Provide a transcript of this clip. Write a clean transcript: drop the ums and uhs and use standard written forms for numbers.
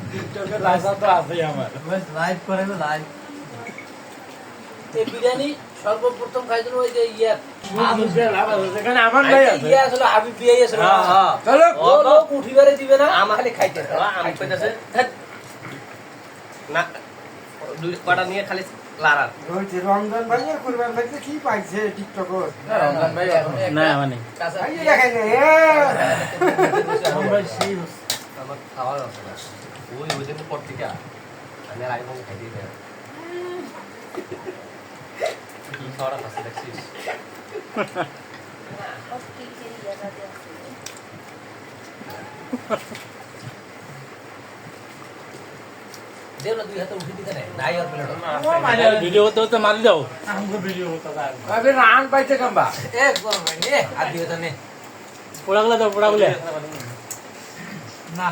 টিকটকের রাজা তো আছে আমার। লাইভ করে লাইভ। এই বিরিয়ানি সর্বপ্রথম খাইছিল ওই যে ইয়ার যেখানে আমার ভাই আছে। ইয়া আসলে হাবিব বিয়ে আসলে চলো ও লোক উঠিবারে দিবে না আমার খালি খাইতে আমি কইতাছে না দুই কটা নিয়ে খালি লারার বলছি রমজান ভাইয়ের কুরবান ভাইতে কি পাইছে টিকটকর? রমজান ভাই না মানে কাঁচা এই দেখেন ভাই সেই আমার খাওয়া আছে না ওই দিন পর থেকে আমি আর আগে খাই দিই কি খাওয়াটা আছে দেখছিস দেও না দুই হাতে উঠে দিতে নাই নাই আর প্লেট ভিডিও তো মারি দাও আমগো ভিডিও হতো আবে রান পাইতে কাম্বা এ গরম ভাই নে আর দিও তো নে পোড়াগুলা দাও পোড়াগুলা না